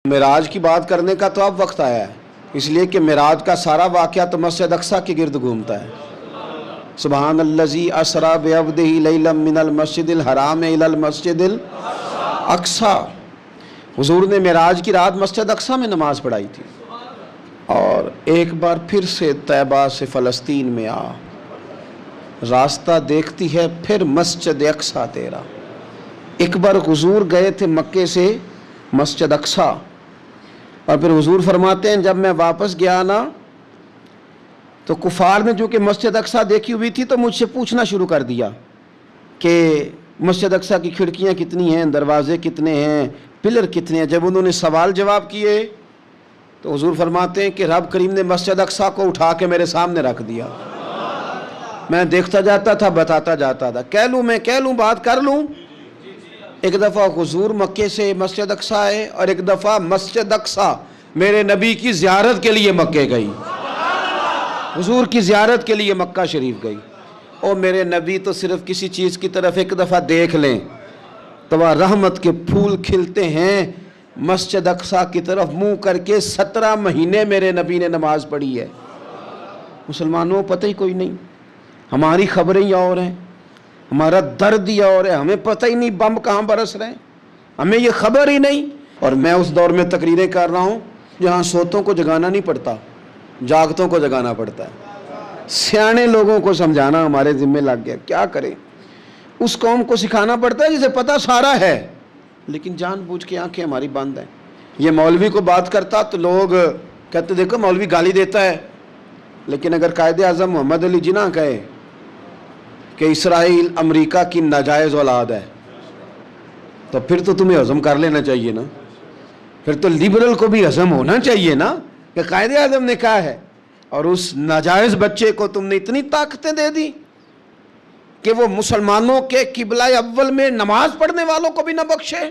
معراج کی بات کرنے کا تو اب وقت آیا ہے، اس لیے کہ معراج کا سارا واقعہ تو مسجد اقصیٰ کے گرد گھومتا ہے۔ سبحان الذی اسریٰ بعبدہ لیلا من المسجد الحرام الی المسجد الاقصیٰ۔ حضور نے معراج کی رات مسجد اقصیٰ میں نماز پڑھائی تھی، اور ایک بار پھر سے طیبہ سے فلسطین میں آ، راستہ دیکھتی ہے پھر مسجد اقصیٰ تیرا۔ ایک بار حضور گئے تھے مکے سے مسجد اقصیٰ، اور پھر حضور فرماتے ہیں جب میں واپس گیا نا تو کفار نے جو کہ مسجد اقصیٰ دیکھی ہوئی تھی تو مجھ سے پوچھنا شروع کر دیا کہ مسجد اقصیٰ کی کھڑکیاں کتنی ہیں، دروازے کتنے ہیں، پلر کتنے ہیں۔ جب انہوں نے سوال جواب کیے تو حضور فرماتے ہیں کہ رب کریم نے مسجد اقصیٰ کو اٹھا کے میرے سامنے رکھ دیا۔ میں دیکھتا جاتا تھا، بتاتا جاتا تھا، کہہ لوں بات کر لوں۔ ایک دفعہ حضور مکے سے مسجد اقصیٰ آئے، اور ایک دفعہ مسجد اقصیٰ میرے نبی کی زیارت کے لیے مکے گئی، حضور کی زیارت کے لیے مکہ شریف گئی۔ اور میرے نبی تو صرف کسی چیز کی طرف ایک دفعہ دیکھ لیں تو وہ رحمت کے پھول کھلتے ہیں۔ مسجد اقصیٰ کی طرف منہ کر کے 17 مہینے میرے نبی نے نماز پڑھی ہے۔ مسلمانوں پتہ ہی کوئی نہیں، ہماری خبریں ہی اور ہیں، ہمارا درد ہی اور ہے، ہمیں پتہ ہی نہیں بم کہاں برس رہے ہیں، ہمیں یہ خبر ہی نہیں۔ اور میں اس دور میں تقریریں کر رہا ہوں جہاں سوتوں کو جگانا نہیں پڑتا، جاگتوں کو جگانا پڑتا ہے۔ سیانے لوگوں کو سمجھانا ہمارے ذمہ لگ گیا، کیا کریں؟ اس قوم کو سکھانا پڑتا ہے جسے پتہ سارا ہے، لیکن جان بوجھ کے آنکھیں ہماری بند ہیں۔ یہ مولوی کو بات کرتا تو لوگ کہتے دیکھو مولوی گالی دیتا ہے، لیکن اگر قائد اعظم محمد علی جناح کہے کہ اسرائیل امریکہ کی ناجائز اولاد ہے تو پھر تو تمہیں ہضم کر لینا چاہیے نا، پھر تو لیبرل کو بھی ہضم ہونا چاہیے نا کہ قائد اعظم نے کہا ہے، اور اس ناجائز بچے کو تم نے اتنی طاقتیں دے دی کہ وہ مسلمانوں کے قبلہ اول میں نماز پڑھنے والوں کو بھی نہ بخشے۔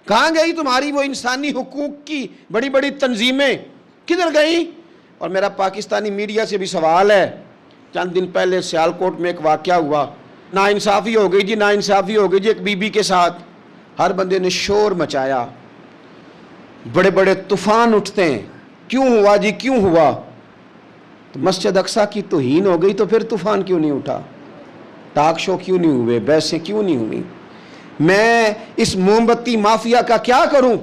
کہاں گئی تمہاری وہ انسانی حقوق کی بڑی بڑی تنظیمیں، کدھر گئی؟ اور میرا پاکستانی میڈیا سے بھی سوال ہے، چند دن پہلے سیالکوٹ میں ایک واقعہ ہوا، ناانصافی ہو گئی جی، ناانصافی ہو گئی جی ایک بی بی کے ساتھ۔ ہر بندے نے شور مچایا، بڑے بڑے طوفان اٹھتے ہیں، کیوں ہوا جی کیوں ہوا؟ تو مسجد اقصیٰ کی توہین ہو گئی تو پھر طوفان کیوں نہیں اٹھا؟ ٹاک شو کیوں نہیں ہوئے؟ بحثیں کیوں نہیں ہوئی؟ میں اس موم بتی مافیا کا کیا کروں؟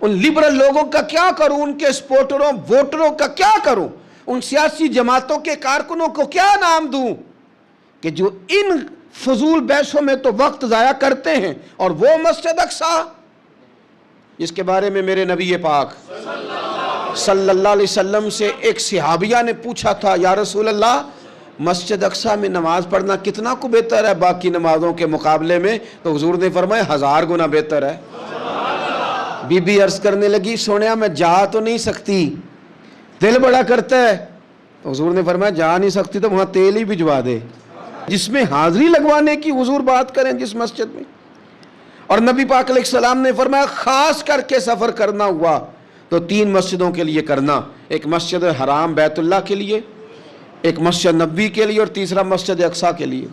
ان لبرل لوگوں کا کیا کروں؟ ان کے سپورٹروں ووٹروں کا کیا کروں؟ ان سیاسی جماعتوں کے کارکنوں کو کیا نام دوں کہ جو ان فضول بحثوں میں تو وقت ضائع کرتے ہیں، اور وہ مسجد اقصیٰ جس کے بارے میں میرے نبی پاک صلی اللہ علیہ وسلم سے ایک صحابیہ نے پوچھا تھا، یا رسول اللہ مسجد اقصیٰ میں نماز پڑھنا کتنا کو بہتر ہے باقی نمازوں کے مقابلے میں؟ تو حضور نے فرمایا 1000 گنا بہتر ہے۔ بی بی عرض کرنے لگی سونیا میں جا تو نہیں سکتی، دل بڑا کرتا ہے۔ تو حضور نے فرمایا جا نہیں سکتی تو وہاں تیل ہی بھجوا دے، جس میں حاضری لگوانے کی حضور بات کریں جس مسجد میں۔ اور نبی پاک علیہ السلام نے فرمایا خاص کر کے سفر کرنا ہوا تو 3 مسجدوں کے لیے کرنا، ایک مسجد حرام بیت اللہ کے لیے، ایک مسجد نبوی کے لیے، اور تیسرا مسجد اقصیٰ کے لیے۔